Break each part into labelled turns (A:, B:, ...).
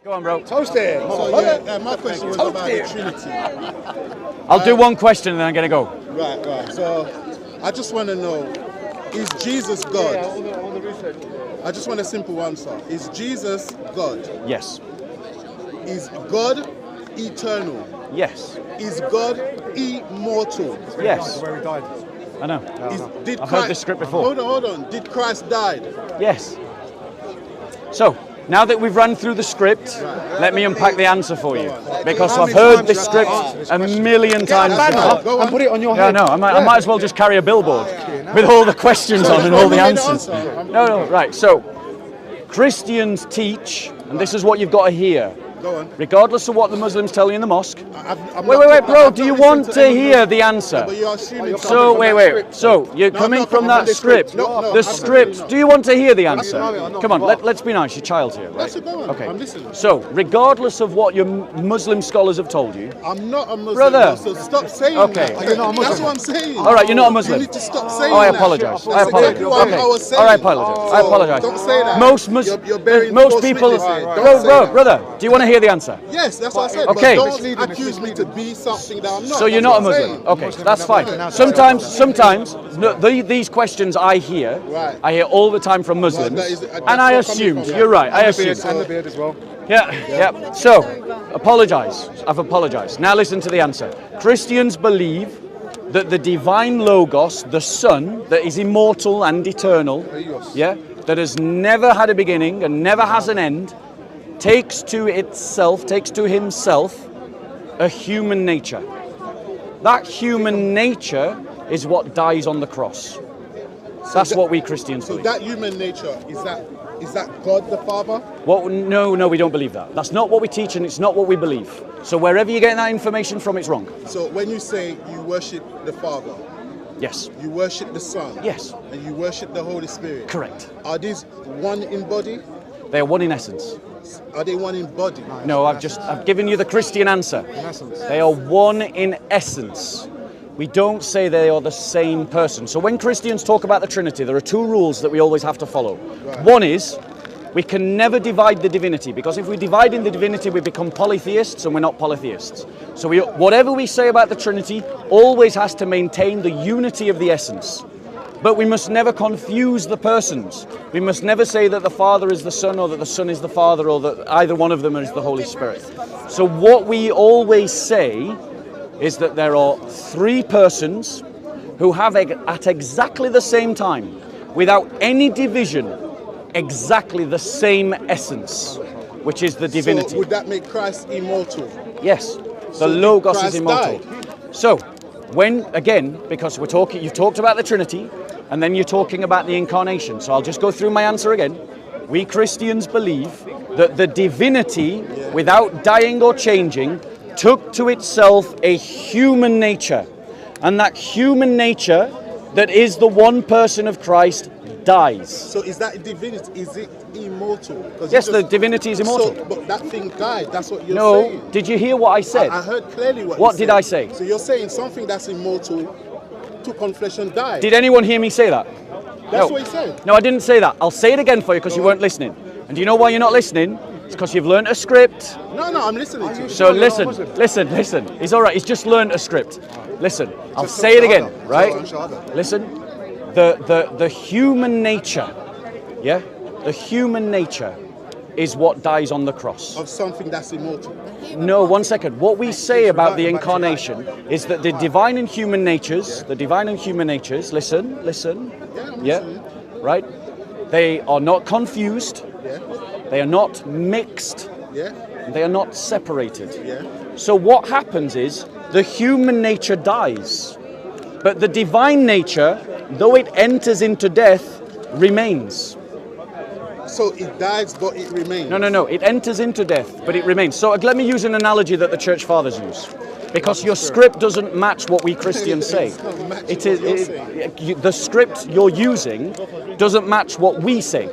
A: Go on, bro.
B: Toast it.
C: So my question was about the Trinity.
A: I'll do one question and then I'm going to go.
C: Right. So I just want to know, is Jesus God? I just want a simple answer. Is Jesus God?
A: Yes.
C: Is God eternal?
A: Yes.
C: Is God immortal?
A: Yes.
B: Where he died.
A: I know.
C: I've
A: heard this script before.
C: Hold on. Did Christ die?
A: Yes. So, now that we've run through the script, let me unpack the answer for you. Because I've heard this script a million times before.
C: And
B: put it on your
A: Yeah,
B: head.
A: no, I might as well just carry a billboard with all the questions on and all the answers. No, right. So, Christians teach, and this is what you've got to hear.
C: Go on.
A: Regardless of what the Muslims tell you in the mosque.
C: I'm
A: Wait,
C: not-
A: bro.
C: I've
A: Do
C: not
A: you
C: listened
A: want to
C: any
A: hear
C: Muslim-
A: the answer?
C: But you're assuming
A: So,
C: something
A: wait.
C: from that script.
A: So, you're
C: No,
A: coming
C: not
A: from that
C: the
A: script.
C: No,
A: The script. Do you want to hear the answer?
C: No.
A: Come on, let's be nice. Your child's here, right?
C: Let's go on.
A: Okay.
C: I'm listening.
A: So, regardless of what your Muslim scholars have told you,
C: I'm not a Muslim.
A: Brother.
C: So stop saying
A: Okay.
C: that.
B: You're not a Muslim.
C: That's what I'm saying.
A: all right, you're not a Muslim.
C: You need to stop saying
A: Oh, I
C: that.
A: apologize.
C: That's
A: I apologize.
C: exactly what
A: Okay.
C: I was saying.
A: All right, I apologize. I apologize.
C: Don't say that.
A: Most Muslims,
C: You're bearing
A: most
C: false
A: people,
C: witness here. Don't say that.
A: brother. Do you want to hear the answer?
C: Yes, that's what I said.
A: Okay.
C: But don't accuse me to be something that I'm not.
A: So you're
C: That's
A: not a
C: what I'm
A: Muslim.
C: saying.
A: Okay, that's fine. Sometimes these questions I hear,
C: Right.
A: I hear all the time from Muslims,
C: that is-
A: and
C: that's
A: I
C: not coming
A: assumed.
C: from-
A: You're right. I
B: And the beard,
A: assumed.
B: and the beard as well.
A: Yeah. So, apologize. I've apologized. Now listen to the answer. Christians believe that the divine Logos, the Son, that is immortal and eternal, that has never had a beginning and never has an end, takes to himself a human nature. That human nature is what dies on the cross. That's what we Christians
C: So
A: believe.
C: that human nature, is that God the Father?
A: No, we don't believe that. That's not what we teach and it's not what we believe. So wherever you're getting that information from, it's wrong.
C: So when you say you worship the Father,
A: Yes.
C: you worship the Son,
A: Yes.
C: and you worship the Holy Spirit.
A: Correct.
C: Are these one in body?
A: They are one in essence.
C: Are they one in body?
A: No, I've given you the Christian answer.
B: In essence.
A: They are one in essence. We don't say they are the same person. So when Christians talk about the Trinity, there are two rules that we always have to follow. One is, we can never divide the divinity, because if we divide in the divinity, we become polytheists, and we're not polytheists. So whatever we say about the Trinity always has to maintain the unity of the essence. But we must never confuse the persons. We must never say that the Father is the Son, or that the Son is the Father, or that either one of them is the Holy Spirit. So what we always say is that there are three persons who have at exactly the same time, without any division, exactly the same essence, which is the divinity.
C: So would that make Christ immortal?
A: Yes, the
C: So did
A: Logos is
C: Christ
A: immortal.
C: die?
A: So, because you've talked about the Trinity, and then you're talking about the incarnation. So I'll just go through my answer again. We Christians believe that the divinity, without dying or changing, took to itself a human nature. And that human nature, that is the one person of Christ, dies.
C: So is that divinity? Is it immortal? 'Cause
A: Yes,
C: you
A: the divinity is immortal.
C: But that thing died. That's what you're
A: No,
C: saying.
A: did you hear what I said?
C: I heard clearly what
A: What
C: you
A: did
C: said.
A: I say?
C: So you're saying something that's immortal took on flesh and died.
A: Did anyone hear me say that?
C: That's
A: No.
C: what he said.
A: No, I didn't say that. I'll say it again for you because you weren't listening. And do you know why you're not listening? It's because you've learnt a script.
C: No, I'm listening to you.
A: So listen. He's all right. He's just learnt a script. Listen, I'll say it again, right? Listen, the human nature, the human nature is what dies on the cross.
C: Of something that's immortal.
A: No, one second. What we say about the incarnation is that the divine and human natures, listen,
C: Yeah,
A: right? They are not confused, they are not mixed,
C: Yeah.
A: they are not separated.
C: Yeah.
A: So what happens is the human nature dies, but the divine nature, though it enters into death, remains.
C: So it dies, but it remains.
A: No. It enters into death, but it remains. So let me use an analogy that the church fathers use, because your script doesn't match what we Christians say.
C: It's not matching
A: It is
C: what you're saying.
A: the script you're using doesn't match what we say.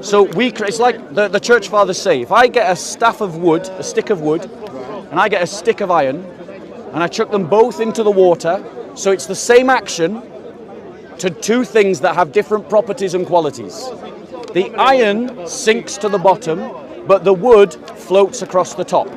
A: So it's like the church fathers say. If I get a stick of wood, and I get a stick of iron, and I chuck them both into the water, so it's the same action to two things that have different properties and qualities. The iron sinks to the bottom, but the wood floats across the top.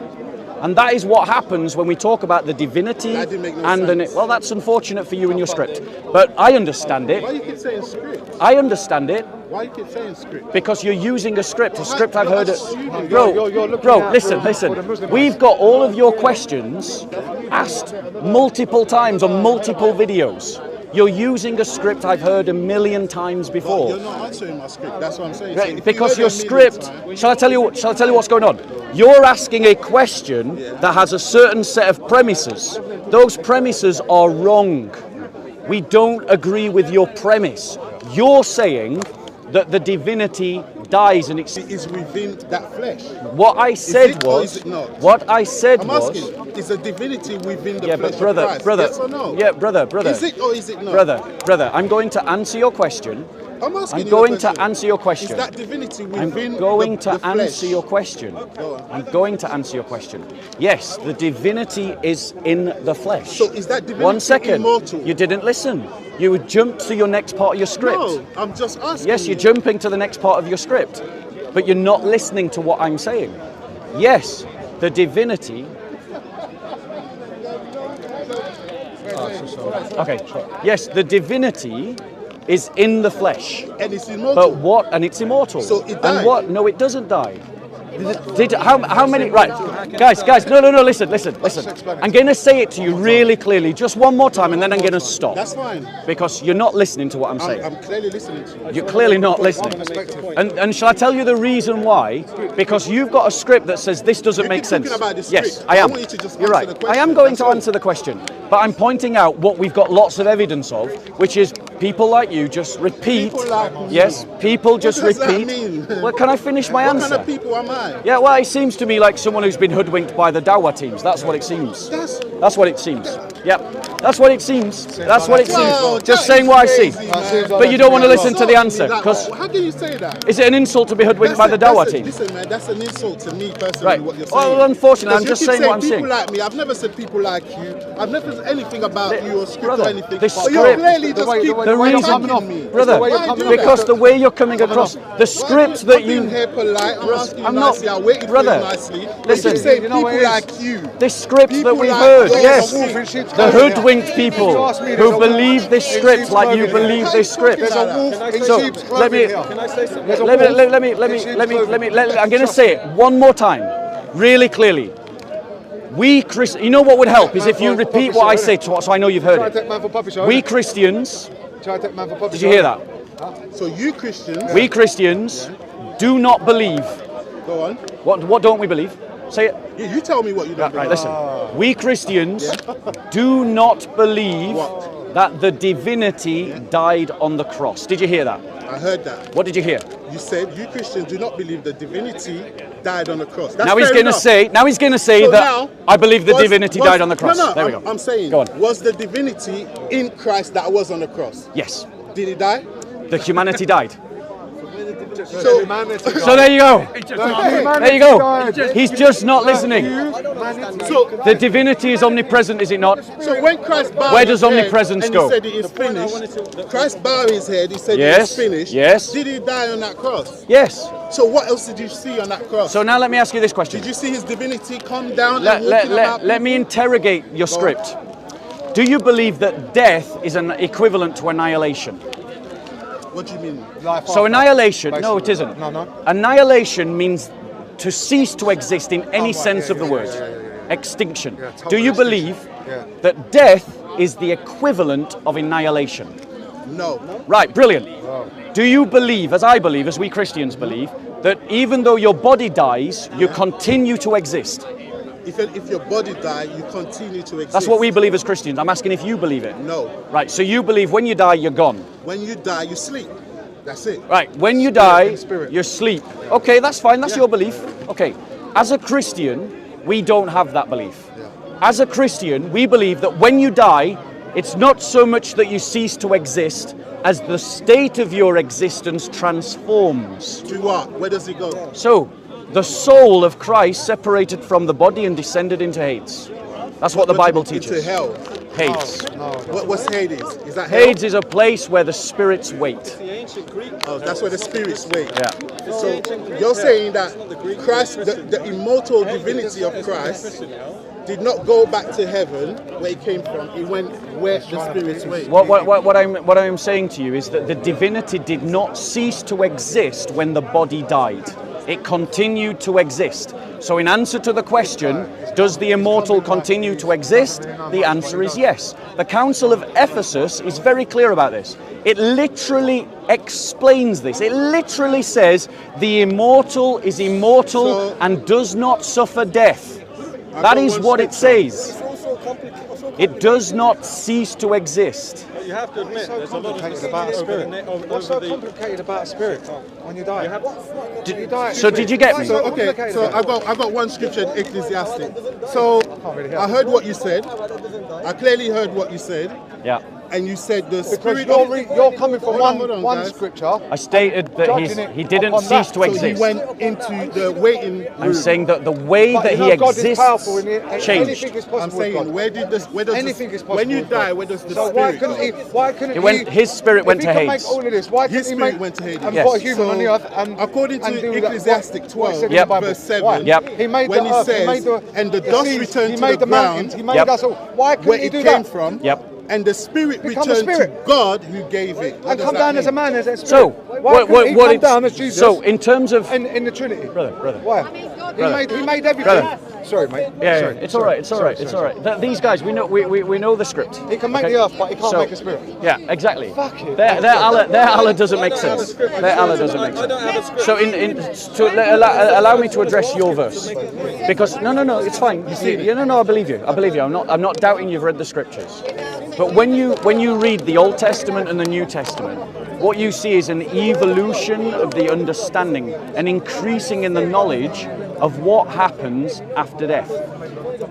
A: And that is what happens when we talk about the divinity
C: That didn't make no
A: and
C: sense.
A: well, that's unfortunate for you and your script. But I understand
C: Why
A: it.
C: you keep saying script?
A: I understand it
C: Why you keep saying script?
A: because you're using a script I've heard it.
C: assuming-
A: Bro, listen. We've got all of your questions asked multiple times on multiple videos. You're using a script I've heard a million times before.
C: You're not answering my script. That's what I'm saying. So
A: Right,
C: if
A: because
C: you
A: your
C: heard it a million
A: script,
C: times-
A: shall I tell you what's going on? You're asking a question that has a certain set of premises. Those premises are wrong. We don't agree with your premise. You're saying that the divinity dies and it's
C: is within that flesh.
A: what I said
C: it or
A: was
C: is it not?
A: what I said
C: I'm
A: was
C: asking, is the divinity within the
A: yeah,
C: flesh
A: but brother,
C: of Christ?
A: brother,
C: Yes or no?
A: yeah, brother,
C: Is it or is it not?
A: brother, I'm going to answer your question.
C: I'm asking
A: I'm
C: you
A: going
C: a question.
A: to answer your question.
C: Is that divinity
A: I'm
C: within
A: going
C: the
A: to
C: flesh?
A: answer your question. I'm going to answer your question. Yes, the divinity is in the flesh.
C: So is that divinity
A: 1 second.
C: immortal?
A: You didn't listen. You would jump to your next part of your script.
C: No, I'm just asking.
A: Yes, you're jumping to the next part of your script, but you're not listening to what I'm saying. Yes, the divinity. Okay. Yes, the divinity is in the flesh.
C: And it's immortal.
A: But what? And it's immortal.
C: So it
A: And
C: died.
A: what? No, it doesn't die. How many? Right, guys. No. Listen. I'm going to say it to you really clearly, just one more time, and then I'm going to stop.
C: That's fine.
A: Because you're not listening to what I'm saying.
C: I'm clearly listening to you.
A: You're clearly not listening. And shall I tell you the reason why? Because you've got a script that says this doesn't make sense.
C: talking about the
A: Yes,
C: script.
A: I am.
C: I want you to just
A: You're
C: answer
A: right.
C: the
A: I am
C: question.
A: going
C: That's
A: to
C: all.
A: answer the question, but I'm pointing out what we've got lots of evidence of, which is people like you just repeat.
C: People like me.
A: Yes, people just
C: does that
A: repeat.
C: mean?
A: Well, can I finish my
C: What
A: answer?
C: kind of people am I?
A: Yeah, well, it seems to me like someone who's been hoodwinked by the Dawah teams. That's what it seems. That's what it seems. Yep. That's what it seems. That's what it
C: Wow,
A: seems. Just
C: that
A: saying
C: is
A: what I see.
C: crazy, man.
A: But you don't want to listen to the
C: Insult
A: answer
C: me like
A: because
C: that. How can you say that?
A: is it an insult to be hoodwinked by the Dawah team?
C: Listen, man, that's an insult to me personally.
A: Right.
C: What you're saying.
A: Well, unfortunately, I'm
C: Because
A: just
C: you keep
A: saying what I'm
C: people
A: saying.
C: like me. I've never said people like you. I've never said anything about you or script
A: brother,
C: or anything.
A: the
C: But you're
A: script-
C: clearly just
B: way-
C: keep
B: the way you're
A: coming
C: attacking
B: off.
C: me.
A: Brother,
C: Why you do
A: because
C: that?
A: the way you're coming across, the script that
C: I've been
A: you,
C: here polite. I'm asking you
A: I'm not-
C: nicely. I waited
A: brother,
C: for you nicely.
A: listen,
C: you say
B: you know
C: people
B: what it is?
C: like you.
A: this script that
C: People
A: we've
C: like
A: heard,
C: yours
A: yes,
C: are wolf
B: in sheep's
A: the
B: clothing.
A: hoodwinked people
B: You ask me, there's
A: who
B: a wolf
A: believe this
B: in
A: script
B: sheep's
A: like you
B: clothing.
A: believe this script.
C: There's a wolf
B: in
A: So
B: sheep's
A: let me,
B: clothing here.
A: let
B: There's a
A: me,
B: wolf
A: let me,
B: in sheep's clothing.
A: I'm going to say it one more time, really clearly. You know what would help is if you repeat what I say, so I know you've heard
B: Try to
A: it.
B: take man for puppy show.
A: We
B: innit?
A: Christians,
B: Try to take man for puppy
A: did
B: show.
A: you hear that?
C: So you Christians,
A: We Christians do not believe.
C: go on.
A: What don't we believe? Say it.
C: You tell me what you don't
A: Right,
C: believe.
A: listen. We Christians do not believe
C: What?
A: that the divinity died on the cross. Did you hear that?
C: I heard that.
A: What did you hear?
C: You said you Christians do not believe the divinity died on the cross. That's
A: Now he's
C: fair
A: going to
C: enough.
A: say. Now he's going to say
C: So
A: that
C: now,
A: I believe the divinity died on the cross.
C: No,
A: There we
C: I'm,
A: go.
C: I'm saying,
A: Go on.
C: was the divinity in Christ that was on the cross?
A: Yes,
C: Did he die?
A: the humanity died.
C: So,
A: So there you go. There you go. He's just not listening.
C: so,
A: The divinity is omnipresent, is it not?
C: so when Christ bowed
A: Where does
C: his head
A: omnipresence
C: and
A: go?
C: he said it is finished, Christ bowed his head, he said it
A: Yes,
C: is finished.
A: yes.
C: Did he die on that cross?
A: Yes.
C: So what else did you see on that cross?
A: So now let me ask you this question.
C: Did you see his divinity come down
A: Let,
C: and
A: let,
C: walking
A: let,
C: about
A: let me interrogate your script. Do you believe that death is an equivalent to annihilation?
C: What do you mean?
A: So annihilation, no, it isn't.
B: No.
A: Annihilation means to cease to exist in any sense of the word. Extinction.
B: total
A: Do you
B: extinction.
A: believe
B: Yeah.
A: that death is the equivalent of annihilation?
C: No.
A: Right, brilliant. Do you believe, as I believe, as we Christians believe, that even though your body dies, you continue to exist?
C: If your body died, you continue to exist.
A: That's what we believe as Christians. I'm asking if you believe it.
C: No.
A: Right, so you believe when you die, you're gone.
C: When you die, you sleep. That's it.
A: Right, when you die,
B: spirit.
A: you sleep. Okay, that's fine, that's
C: Yeah.
A: your belief. Okay, as a Christian, we don't have that belief. As a Christian, we believe that when you die, it's not so much that you cease to exist as the state of your existence transforms.
C: To what? Where does it go?
A: So, the soul of Christ separated from the body and descended into Hades. That's what the Bible
C: Into
A: teaches.
C: hell.
A: Hades.
C: What's Hades? Is that
A: Hades is a place where the spirits wait.
C: Oh, that's where the spirits wait.
A: Yeah.
C: So you're saying that Christ, the immortal divinity of Christ, did not go back to heaven where he came from. He went where the spirits wait.
A: What I'm saying to you is that the divinity did not cease to exist when the body died. It continued to exist. So in answer to the question, does the immortal continue to exist? The answer is yes. The Council of Ephesus is very clear about this. It literally explains this. It literally says the immortal is immortal and does not suffer death. That is what it says. It does not cease to exist.
B: You have to admit, there's a lot of about a spirit. What's so complicated about a spirit when you die?
A: So did you get me?
C: So okay, so I got one scripture in Ecclesiastic. So I heard what you said. I clearly heard what you said.
A: Yeah.
C: And you said the
B: Because
C: spirit.
B: you're coming from
C: Hold on,
B: one
C: guys.
B: scripture.
A: I stated that he didn't cease to
C: So he
A: exist.
C: went into the waiting room.
A: I'm saying that the way that he
B: God is powerful
A: exists
B: in it.
A: changed.
B: Anything is possible
C: I'm
B: with
C: saying,
B: God.
C: where does
B: Anything is possible
C: when you
B: with God.
C: die, where does the
B: So
C: spirit
B: why couldn't
A: His spirit went to
B: if he can
A: Hades.
B: make all of this, why
C: His
B: couldn't he
C: spirit
B: make
C: went to Hades.
B: and
A: Yes.
B: put a human on the earth and
C: according to
B: and do that?
C: Ecclesiastic
B: What
C: 12,
B: it said in
A: Yep.
B: the Bible.
C: verse 7,
B: Why?
A: Yep.
B: He made
C: when
B: the
C: he
B: earth, he made
C: says, and the dust
B: seas,
C: returned
B: he
C: to
B: made
C: the
B: the mountains,
C: ground,
B: he made
A: Yep.
B: us all. Why
C: where
B: couldn't he
C: it
B: do
C: came
B: that?
C: from,
A: Yep.
C: and the spirit
B: Become a
C: returned to
B: spirit.
C: God who gave it. What
B: And
C: does
B: come
C: that
B: down as a
C: mean?
B: man, as a spirit.
A: So,
B: Why couldn't he come down as Jesus?
A: So, in terms of
B: in the Trinity.
A: brother.
B: Why? He made everything.
A: Brother.
B: Sorry, mate.
A: Yeah,
B: Sorry,
A: it's all right. It's all right. It's all right. These guys, we know the script.
B: He can make the earth, but he can't make a spirit.
A: Yeah, exactly.
B: Fuck it.
A: Their Allah doesn't make sense. Their Allah doesn't make sense. So allow me to address your verse, because no, it's fine. No, I believe you. I'm not doubting you've read the scriptures. But when you read the Old Testament and the New Testament, what you see is an evolution of the understanding, an increasing in the knowledge of what happens after death.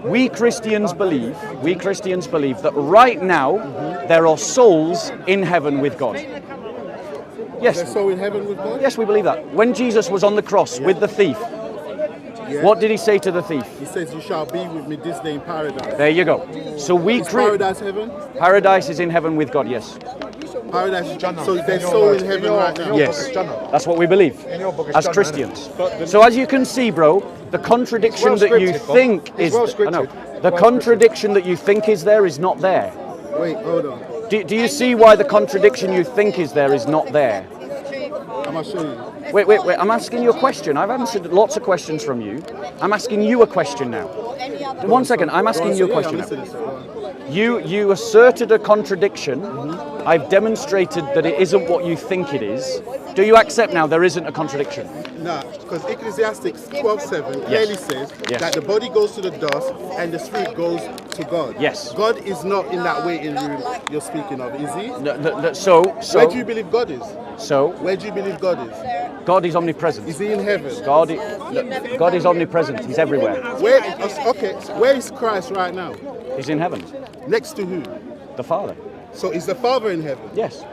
A: We Christians believe that right now there are souls in heaven with God.
C: They're
A: Yes,
C: so in heaven with God?
A: yes, we believe that. When Jesus was on the cross with the thief, what did he say to the thief?
C: He says, you shall be with me this day in paradise.
A: There you go. So
C: Is paradise heaven?
A: Paradise is in heaven with God. Yes.
C: Paradise is Jannah. So they're so in heaven right now.
A: Yes, that's what we believe as Christians. So as you can see, bro, the contradiction that you think is the contradiction that you think is there is not there.
C: Wait, hold on.
A: Do you see why the contradiction you think is there is not there?
C: I'm going to show you.
A: Wait. I'm asking you a question. I've answered lots of questions from you. I'm asking you a question now. 1 second. I'm asking you a question now. You asserted a contradiction. I've demonstrated that it isn't what you think it is. Do you accept now there isn't a contradiction?
C: No, because Ecclesiastic 12:7 clearly says that the body goes to the dust and the spirit goes to God.
A: Yes.
C: God is not in that waiting room you're speaking of, is he?
A: So
C: Where do you believe God is?
A: So
C: Where do you believe God is?
A: God is omnipresent.
C: Is he in heaven?
A: God is omnipresent. He's everywhere.
C: Where is Christ right now?
A: He's in heaven.
C: Next to who?
A: The Father.
C: So is the Father in heaven?
A: Yes.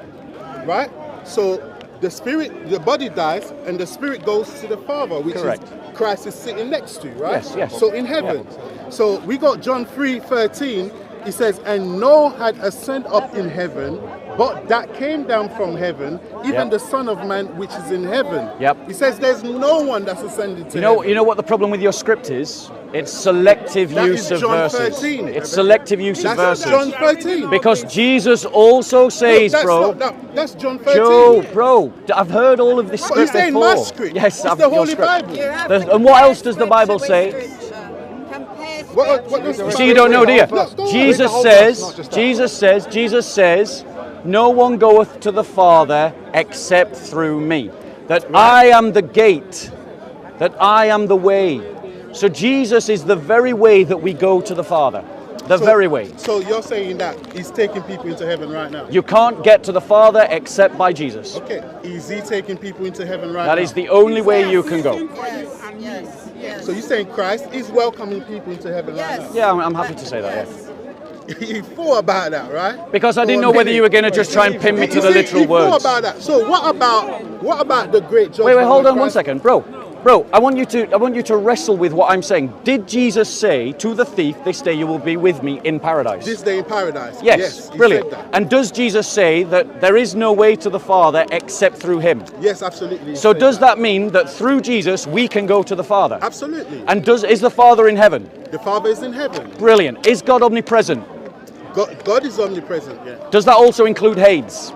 C: Right? So the spirit, the body dies and the spirit goes to the Father, which
A: Correct.
C: is Christ is sitting next to, right?
A: Yes.
C: So in heaven. So we got John 3:13. It says, and no had ascend up in heaven, but that came down from heaven, even the Son of Man which is in heaven.
A: Yep.
C: He says there's no one that's ascended to heaven.
A: You know what the problem with your script is? It's selective
C: That
A: use
C: is
A: of
C: John
A: verses.
C: 13.
A: It's selective use of
C: That's
A: verses.
C: John 13.
A: Because Jesus also says,
C: That's John 13.
A: Joe, bro, I've heard all of this
C: But
A: script
C: he's saying
A: before.
C: my script.
A: Yes,
C: It's
A: I've
C: the
A: your
C: Holy
A: script.
C: Bible.
A: And what else does the Bible say?
C: What does
A: You see, you don't know, do you?
C: No,
A: Jesus says, no one goeth to the Father except through me. That I am the gate, that I am the way. So Jesus is the very way that we go to the Father. The very way.
C: So you're saying that he's taking people into heaven right now?
A: You can't get to the Father except by Jesus.
C: Okay, is he taking people into heaven right now?
A: That is the only way you can go.
D: Yes.
C: So you're saying Christ is welcoming people into heaven right now?
A: Yeah, I'm happy to say that, yeah.
C: You thought about that, right?
A: Because I didn't know whether you were going to just try and pin me to the literal
C: You thought
A: words.
C: about that. So what about the great judgment?
A: Wait, hold
C: when
A: on 1
C: Christ-
A: second. Bro, Bro, I want you to wrestle with what I'm saying. Did Jesus say to the thief, "This day you will be with me in paradise"?
C: This day in paradise.
A: Yes,
C: he
A: brilliant.
C: said that.
A: And does Jesus say that there is no way to the Father except through him?
C: Yes, absolutely. he
A: So
C: said
A: does that mean that through Jesus we can go to the Father?
C: Absolutely.
A: And is the Father in heaven?
C: The Father is in heaven.
A: Brilliant. Is God omnipresent?
C: God is omnipresent. Yeah.
A: Does that also include Hades?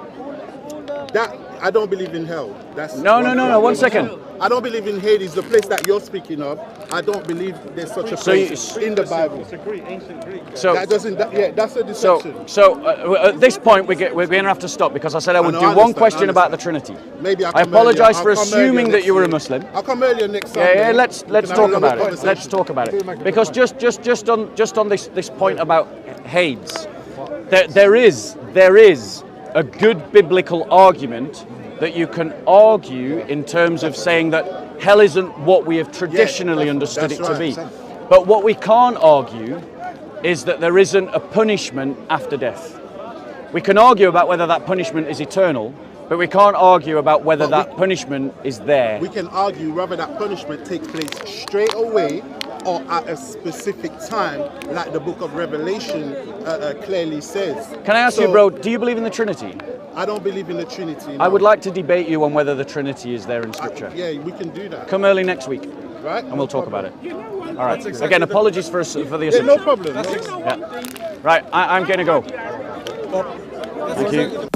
C: That I don't believe in hell. That's
A: No. 1 second.
C: I don't believe in Hades, the place that you're speaking of. I don't believe there's such a place in the Bible.
B: It's a Greek, ancient Greek.
A: So
C: That doesn't. That's a deception.
A: So at this point we're going to have to stop because I said I would
C: know,
A: do
C: I
A: one
C: understand,
A: question
C: I
A: about the
C: understand.
A: Trinity.
C: Maybe
A: I
C: come
A: apologize
C: earlier.
A: for
C: I'll come
A: assuming
C: earlier
A: that you were a
C: next week.
A: Muslim.
C: I'll come earlier next Sunday.
A: Yeah, let's
C: We can
A: talk
C: have a
A: about it.
C: conversation.
A: Let's talk about it. Because just on this point about Hades, there is a good biblical argument that you can argue in terms of saying that hell isn't what we have traditionally understood it to be. But what we can't argue is that there isn't a punishment after death. We can argue about whether that punishment is eternal, but we can't argue about whether that punishment is there.
C: We can argue whether that punishment takes place straight away or at a specific time, like the book of Revelation clearly says.
A: Can I ask you, bro, do you believe in the Trinity?
C: I don't believe in the Trinity.
A: I would like to debate you on whether the Trinity is there in Scripture.
C: Yeah, we can do that.
A: Come early next week,
C: Right?
A: and we'll talk about it. All right. Again, apologies for the
C: Yeah,
A: assumption.
C: no problem.
A: Yeah. Right, I'm going to go. Thank you.